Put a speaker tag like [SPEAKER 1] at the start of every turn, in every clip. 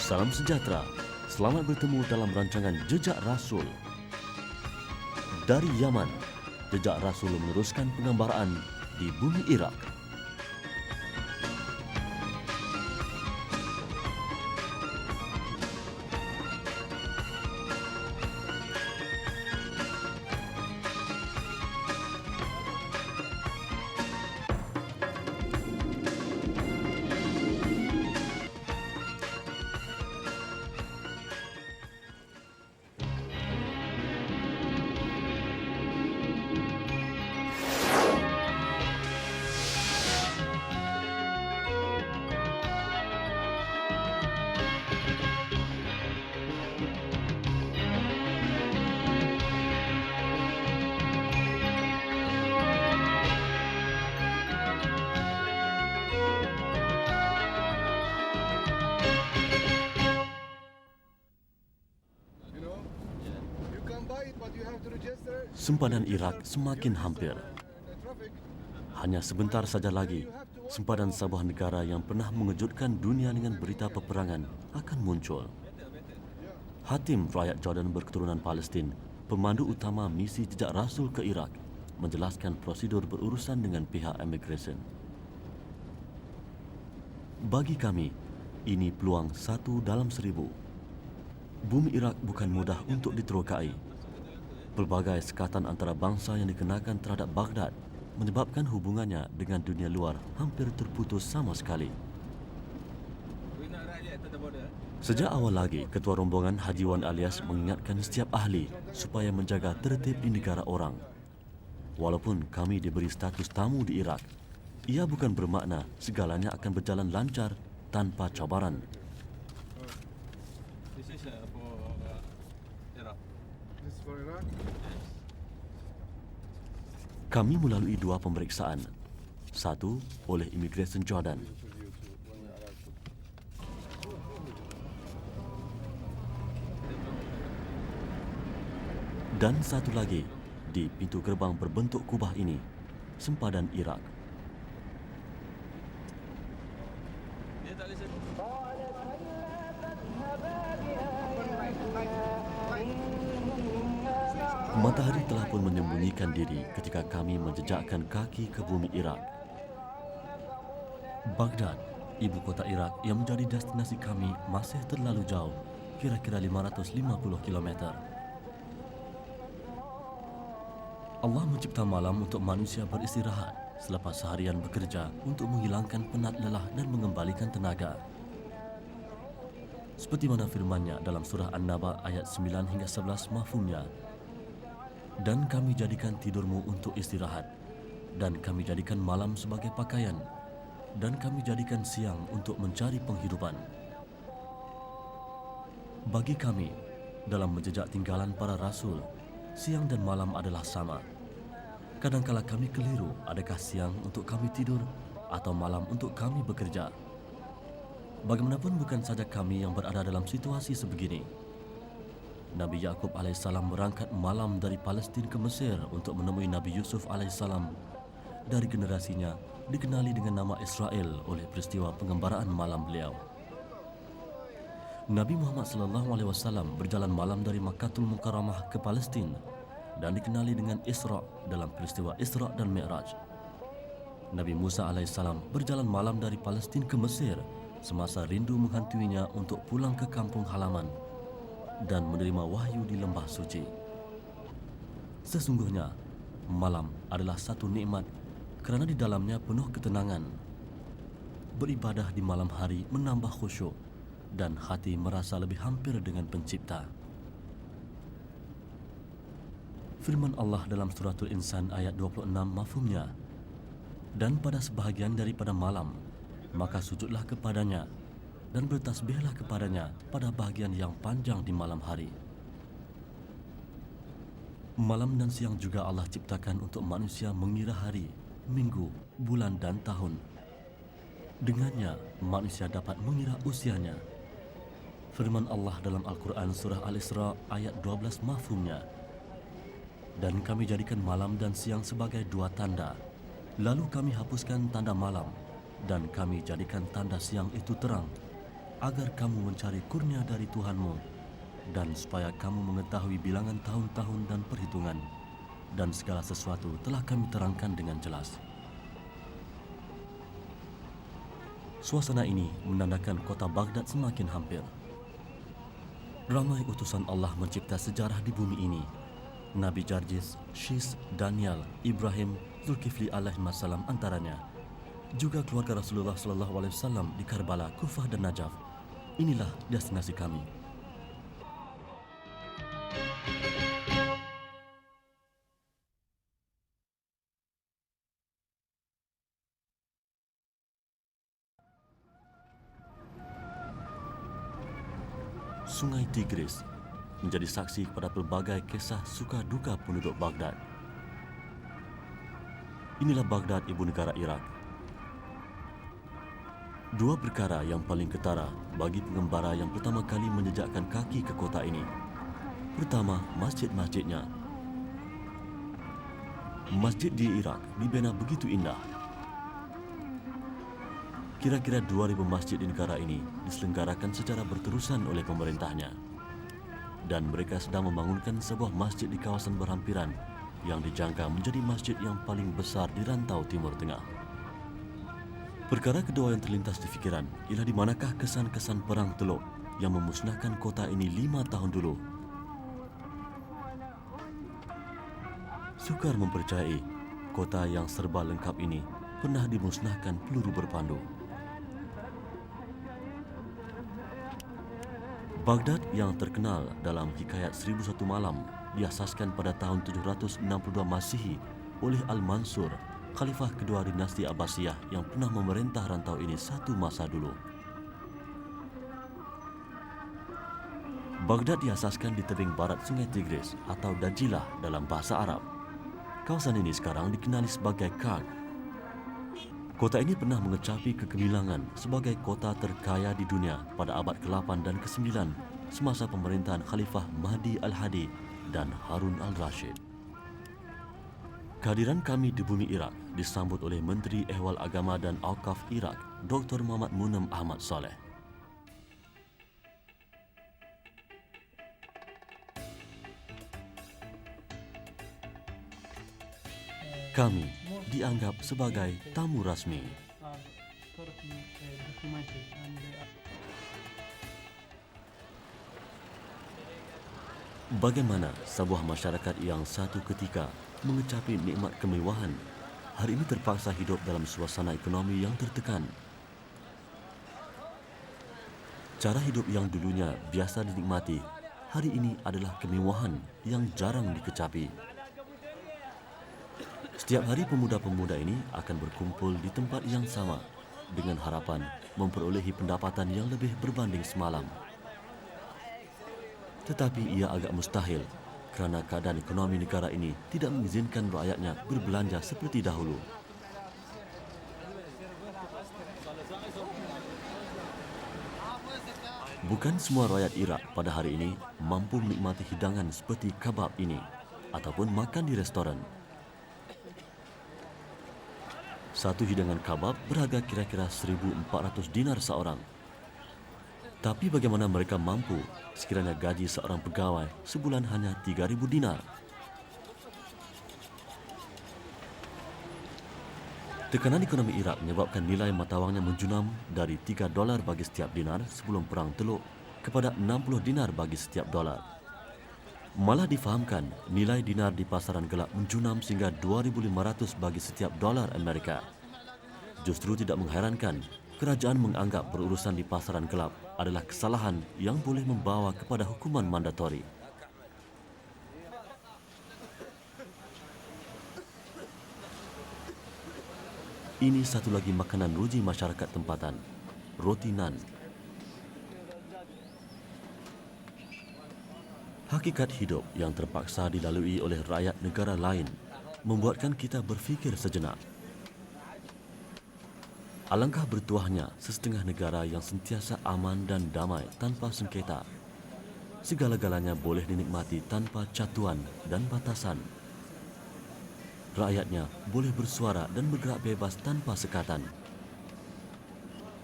[SPEAKER 1] Salam sejahtera, selamat bertemu dalam rancangan Jejak Rasul. Dari Yaman, Jejak Rasul meneruskan pengambaraan di bumi Iraq. Sempadan Irak semakin hampir. Hanya sebentar saja lagi, sempadan sebuah negara yang pernah mengejutkan dunia dengan berita peperangan akan muncul. Hatim, rakyat Jordan berketurunan Palestin, pemandu utama misi Jejak Rasul ke Irak, menjelaskan prosedur berurusan dengan pihak imigresen. Bagi kami, ini peluang 1 dalam 1000. Bumi Irak bukan mudah untuk diterokai. Pelbagai sekatan antara bangsa yang dikenakan terhadap Baghdad menyebabkan hubungannya dengan dunia luar hampir terputus sama sekali. Sejak awal lagi, Ketua Rombongan Haji Wan Alias mengingatkan setiap ahli supaya menjaga tertib di negara orang. Walaupun kami diberi status tamu di Irak, ia bukan bermakna segalanya akan berjalan lancar tanpa cabaran. Kami melalui 2 pemeriksaan. 1 oleh imigresen Jordan. Dan 1 lagi di pintu gerbang berbentuk kubah ini, sempadan Irak. Matahari telah pun menyembunyikan diri ketika kami menjejakkan kaki ke bumi Irak. Baghdad, ibu kota Irak yang menjadi destinasi kami, masih terlalu jauh, kira-kira 550 km. Allah mencipta malam untuk manusia beristirahat selepas seharian bekerja untuk menghilangkan penat lelah dan mengembalikan tenaga. Seperti mana firman-Nya dalam surah An-Naba ayat 9 hingga 11 mafhumnya, dan kami jadikan tidurmu untuk istirahat, dan kami jadikan malam sebagai pakaian, dan kami jadikan siang untuk mencari penghidupan. Bagi kami, dalam menjejak tinggalan para rasul, siang dan malam adalah sama. Kadangkala kami keliru, adakah siang untuk kami tidur atau malam untuk kami bekerja. Bagaimanapun bukan saja kami yang berada dalam situasi sebegini. Nabi Yaqub AS berangkat malam dari Palestin ke Mesir untuk menemui Nabi Yusuf AS. Dari generasinya dikenali dengan nama Israel oleh peristiwa pengembaraan malam beliau. Nabi Muhammad SAW berjalan malam dari Makkahul Mukarramah ke Palestin dan dikenali dengan Isra dalam peristiwa Isra dan Mi'raj. Nabi Musa AS berjalan malam dari Palestin ke Mesir semasa rindu menghantuinya untuk pulang ke kampung halaman dan menerima wahyu di lembah suci. Sesungguhnya, malam adalah satu nikmat kerana di dalamnya penuh ketenangan. Beribadah di malam hari menambah khusyuk dan hati merasa lebih hampir dengan Pencipta. Firman Allah dalam suratul Insan ayat 26 mafhumnya, dan pada sebahagian daripada malam, maka sujudlah kepadanya dan bertasbihlah kepadanya pada bahagian yang panjang di malam hari. Malam dan siang juga Allah ciptakan untuk manusia mengira hari, minggu, bulan dan tahun. Dengannya, manusia dapat mengira usianya. Firman Allah dalam Al-Quran surah Al-Isra ayat 12 mafhumnya, dan kami jadikan malam dan siang sebagai 2 tanda, lalu kami hapuskan tanda malam dan kami jadikan tanda siang itu terang, agar kamu mencari kurnia dari Tuhanmu dan supaya kamu mengetahui bilangan tahun-tahun dan perhitungan, dan segala sesuatu telah kami terangkan dengan jelas. Suasana ini menandakan kota Baghdad semakin hampir. Ramai utusan Allah mencipta sejarah di bumi ini. Nabi Jarjis, Syis, Daniel, Ibrahim, Zulkifli alaihissalam antaranya. Juga keluarga Rasulullah SAW di Karbala, Kufah dan Najaf. Inilah destinasi kami. Sungai Tigris menjadi saksi kepada pelbagai kisah suka duka penduduk Baghdad. Inilah Baghdad, ibu negara Iraq. Dua perkara yang paling ketara bagi pengembara yang pertama kali menjejakkan kaki ke kota ini. Pertama, masjid-masjidnya. Masjid di Iraq dibina begitu indah. Kira-kira 2,000 masjid di negara ini diselenggarakan secara berterusan oleh pemerintahnya. Dan mereka sedang membangunkan sebuah masjid di kawasan berhampiran yang dijangka menjadi masjid yang paling besar di rantau Timur Tengah. Perkara kedua yang terlintas di fikiran ialah di manakah kesan-kesan Perang Teluk yang memusnahkan kota ini 5 tahun dulu. Sukar mempercayai kota yang serba lengkap ini pernah dimusnahkan peluru berpandu. Baghdad yang terkenal dalam hikayat 1001 Malam diasaskan pada tahun 762 Masihi oleh Al-Mansur, Khalifah kedua dinasti Abbasiyah yang pernah memerintah rantau ini satu masa dulu. Baghdad diasaskan di tebing barat Sungai Tigris atau Dajilah dalam bahasa Arab. Kawasan ini sekarang dikenali sebagai Karg. Kota ini pernah mengecapi kegemilangan sebagai kota terkaya di dunia pada abad ke-8 dan ke-9 semasa pemerintahan Khalifah Mahdi Al-Hadi dan Harun Al-Rashid. Kehadiran kami di bumi Iraq disambut oleh Menteri Ehwal Agama dan Auqaf Iraq, Dr. Muhammad Munam Ahmad Saleh. Kami dianggap sebagai tamu rasmi. Bagaimana sebuah masyarakat yang satu ketika mengecapi nikmat kemewahan, hari ini terpaksa hidup dalam suasana ekonomi yang tertekan. Cara hidup yang dulunya biasa dinikmati, hari ini adalah kemewahan yang jarang dikecapi. Setiap hari pemuda-pemuda ini akan berkumpul di tempat yang sama dengan harapan memperolehi pendapatan yang lebih berbanding semalam. Tetapi ia agak mustahil kerana keadaan ekonomi negara ini tidak mengizinkan rakyatnya berbelanja seperti dahulu. Bukan semua rakyat Iraq pada hari ini mampu menikmati hidangan seperti kabab ini ataupun makan di restoran. Satu hidangan kabab berharga kira-kira 1,400 dinar seorang. Tapi bagaimana mereka mampu sekiranya gaji seorang pegawai sebulan hanya 3,000 dinar? Tekanan ekonomi Iraq menyebabkan nilai mata wangnya menjunam dari $3 bagi setiap dinar sebelum Perang Teluk kepada 60 dinar bagi setiap dolar. Malah difahamkan nilai dinar di pasaran gelap menjunam sehingga 2,500 bagi setiap dolar Amerika. Justru tidak mengherankan kerajaan menganggap berurusan di pasaran gelap adalah kesalahan yang boleh membawa kepada hukuman mandatori. Ini satu lagi makanan ruji masyarakat tempatan, roti nan. Hakikat hidup yang terpaksa dilalui oleh rakyat negara lain membuatkan kita berfikir sejenak. Alangkah bertuahnya sesetengah negara yang sentiasa aman dan damai tanpa sengketa. Segala-galanya boleh dinikmati tanpa catuan dan batasan. Rakyatnya boleh bersuara dan bergerak bebas tanpa sekatan.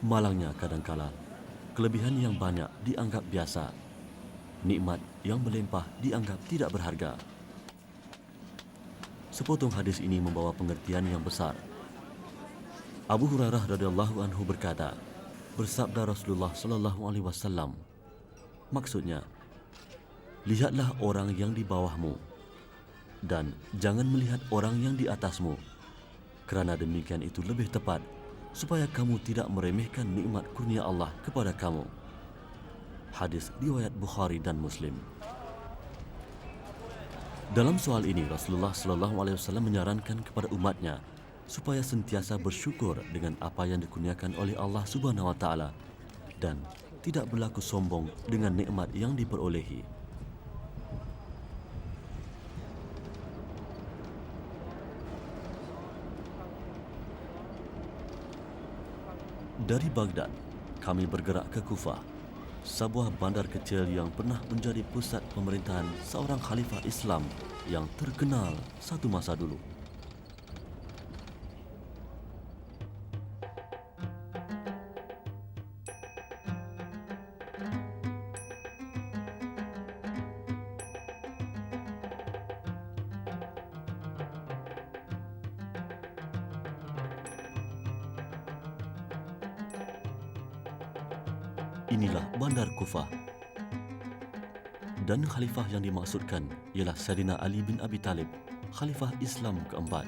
[SPEAKER 1] Malangnya kadangkala, Kelebihan yang banyak dianggap biasa. Nikmat yang melimpah dianggap tidak berharga. Sepotong hadis ini membawa pengertian yang besar. Abu Hurairah radhiyallahu anhu berkata, bersabda Rasulullah sallallahu alaihi wasallam, maksudnya, lihatlah orang yang di bawahmu dan jangan melihat orang yang di atasmu, kerana demikian itu lebih tepat supaya kamu tidak meremehkan nikmat kurnia Allah kepada kamu. Hadis riwayat Bukhari dan Muslim. Dalam soal ini Rasulullah sallallahu alaihi wasallam menyarankan kepada umatnya supaya sentiasa bersyukur dengan apa yang dikurniakan oleh Allah Subhanahu wa taala dan tidak berlaku sombong dengan nikmat yang diperolehi. Dari Baghdad, kami bergerak ke Kufah, sebuah bandar kecil yang pernah menjadi pusat pemerintahan seorang khalifah Islam yang terkenal satu masa dulu. Inilah bandar Kufah. Dan khalifah yang dimaksudkan ialah Sayyidina Ali bin Abi Talib, khalifah Islam keempat.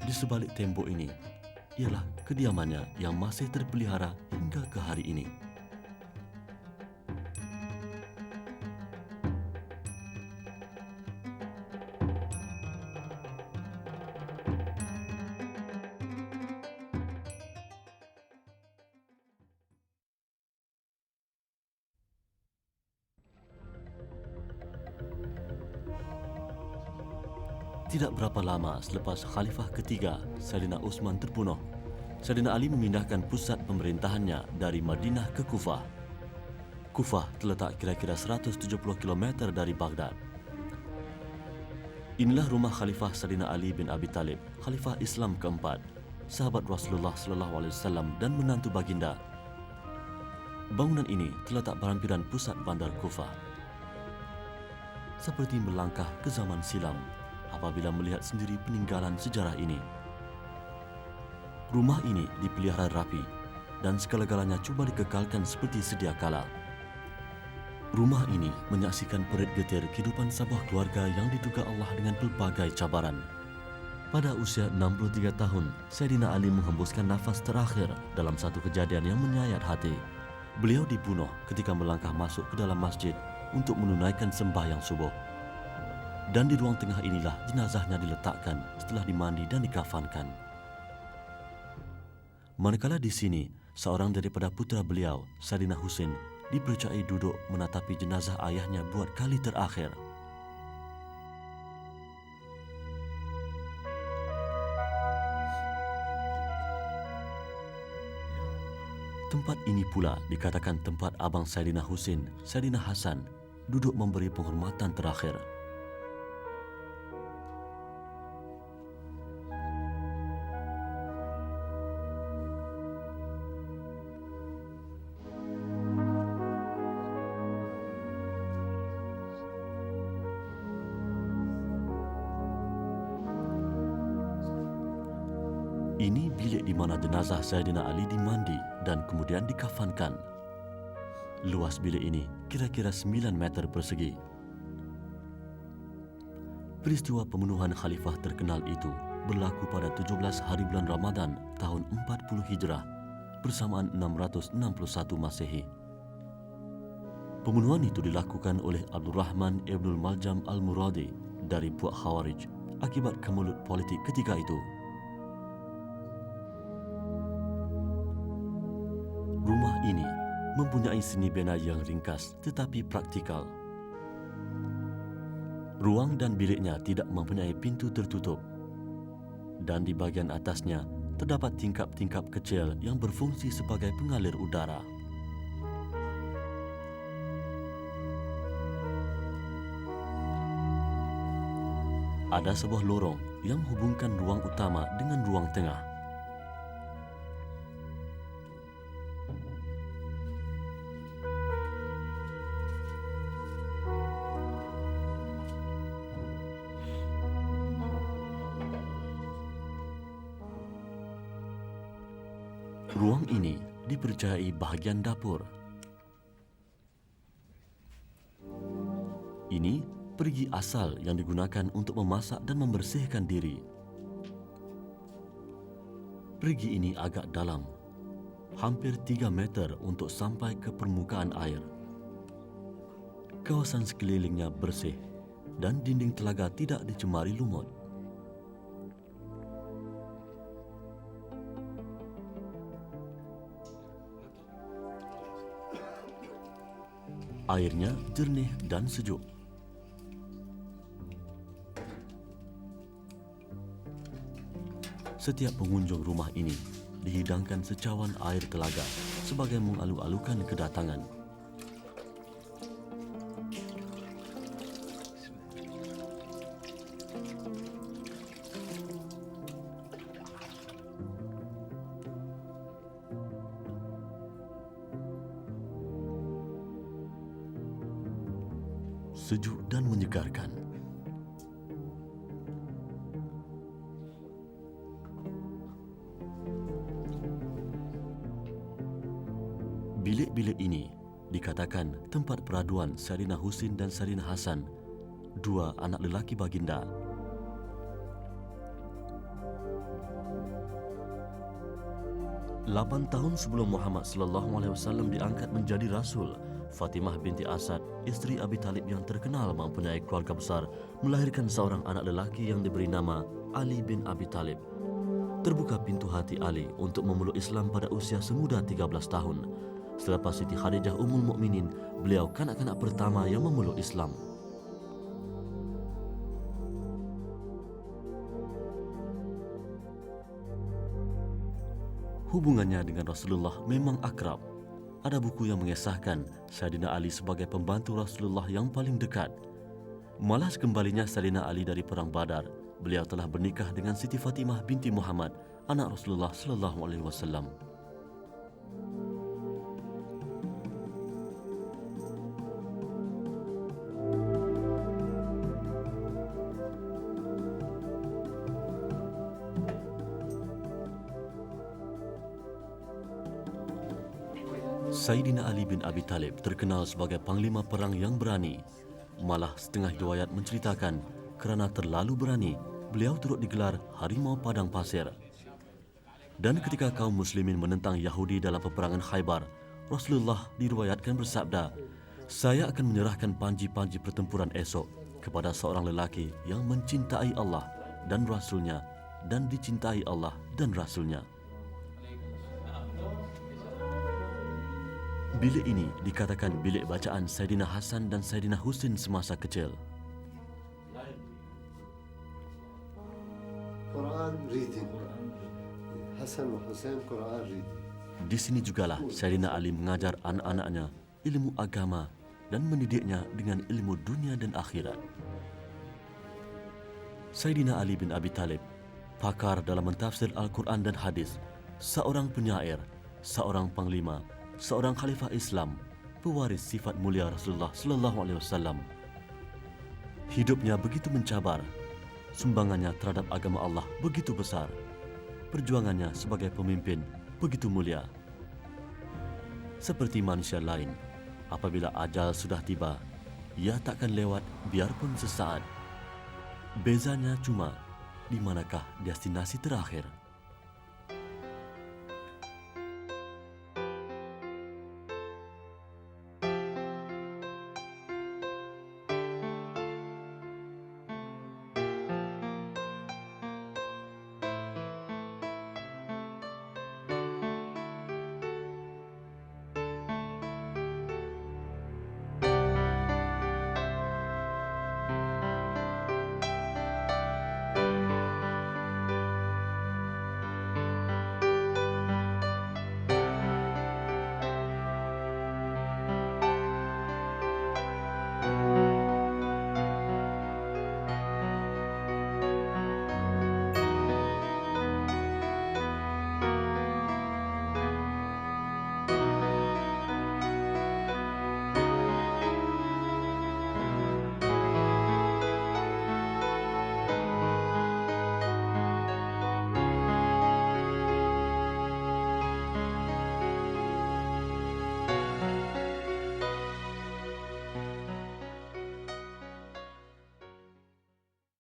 [SPEAKER 1] Di sebalik tembok ini ialah kediamannya yang masih terpelihara hingga ke hari ini. Tidak berapa lama selepas khalifah ketiga Sayyidina Utsman terbunuh, Sayyidina Ali memindahkan pusat pemerintahannya dari Madinah ke Kufah. Kufah terletak kira-kira 170 km dari Baghdad. Inilah rumah khalifah Sayyidina Ali bin Abi Talib, khalifah Islam keempat, sahabat Rasulullah sallallahu alaihi wasallam dan menantu baginda. Bangunan ini terletak berhampiran pusat bandar Kufah. Seperti melangkah ke zaman silam apabila melihat sendiri peninggalan sejarah ini. Rumah ini dipelihara rapi dan segala-galanya cuba dikekalkan seperti sedia kala. Rumah ini menyaksikan perit getir kehidupan sebuah keluarga yang diduga Allah dengan pelbagai cabaran. Pada usia 63 tahun, Sayyidina Ali menghembuskan nafas terakhir dalam satu kejadian yang menyayat hati. Beliau dibunuh ketika melangkah masuk ke dalam masjid untuk menunaikan sembahyang subuh. Dan di ruang tengah inilah jenazahnya diletakkan setelah dimandi dan dikafankan. Manakala di sini, seorang daripada putera beliau, Sayyidina Husain, dipercayai duduk menatapi jenazah ayahnya buat kali terakhir. Tempat ini pula dikatakan tempat abang Sayyidina Husain, Sayyidina Hasan, duduk memberi penghormatan terakhir. Ini bilik di mana jenazah Sayyidina Ali dimandi dan kemudian dikafankan. Luas bilik ini kira-kira 9 meter persegi. Peristiwa pembunuhan khalifah terkenal itu berlaku pada 17 hari bulan Ramadan tahun 40 Hijrah bersamaan 661 Masehi. Pembunuhan itu dilakukan oleh Abdul Rahman Ibnul Maljam Al-Muradi dari puak Khawarij akibat kemelut politik ketika itu. Rumah ini mempunyai seni bina yang ringkas tetapi praktikal. Ruang dan biliknya tidak mempunyai pintu tertutup. Dan di bahagian atasnya terdapat tingkap-tingkap kecil yang berfungsi sebagai pengalir udara. Ada sebuah lorong yang menghubungkan ruang utama dengan ruang tengah. Ruang ini dipercayai bahagian dapur. Ini perigi asal yang digunakan untuk memasak dan membersihkan diri. Perigi ini agak dalam, hampir 3 meter untuk sampai ke permukaan air. Kawasan sekelilingnya bersih dan dinding telaga tidak dicemari lumut. Airnya jernih dan sejuk. Setiap pengunjung rumah ini dihidangkan secawan air telaga sebagai mengalu-alukan kedatangan. Sejuk dan menyegarkan. Bilik-bilik ini dikatakan tempat peraduan Saidina Husin dan Saidina Hasan, 2 anak lelaki baginda. Lapan tahun sebelum Muhammad SAW diangkat menjadi Rasul, Fatimah binti Asad, isteri Abi Talib yang terkenal mempunyai keluarga besar, melahirkan seorang anak lelaki yang diberi nama Ali bin Abi Talib. Terbuka pintu hati Ali untuk memeluk Islam pada usia semuda 13 tahun. Selepas Siti Khadijah Ummul Mukminin, beliau kanak-kanak pertama yang memeluk Islam. Hubungannya dengan Rasulullah memang akrab. Ada buku yang mengisahkan Saidina Ali sebagai pembantu Rasulullah yang paling dekat. Malah sekembalinya Saidina Ali dari Perang Badar, beliau telah bernikah dengan Siti Fatimah binti Muhammad, anak Rasulullah SAW. Saidina Ali bin Abi Talib terkenal sebagai panglima perang yang berani. Malah setengah riwayat menceritakan kerana terlalu berani, beliau turut digelar harimau padang pasir. Dan ketika kaum muslimin menentang Yahudi dalam peperangan Khaybar, Rasulullah diriwayatkan bersabda, "Saya akan menyerahkan panji-panji pertempuran esok kepada seorang lelaki yang mencintai Allah dan Rasulnya dan dicintai Allah dan Rasulnya." Bilik ini dikatakan bilik bacaan Saidina Hasan dan Saidina Husin semasa kecil.
[SPEAKER 2] Quran reading. Hasan dan Husain Quran reading.
[SPEAKER 1] Di sini jugalah Saidina Ali mengajar anak-anaknya ilmu agama dan mendidiknya dengan ilmu dunia dan akhirat. Saidina Ali bin Abi Talib, pakar dalam mentafsir Al-Quran dan hadis, seorang penyair, seorang panglima, seorang khalifah Islam, pewaris sifat mulia Rasulullah SAW. Hidupnya begitu mencabar, sumbangannya terhadap agama Allah begitu besar, perjuangannya sebagai pemimpin begitu mulia. Seperti manusia lain, apabila ajal sudah tiba, ia takkan lewat biarpun sesaat. Bezanya cuma di manakah destinasi terakhir.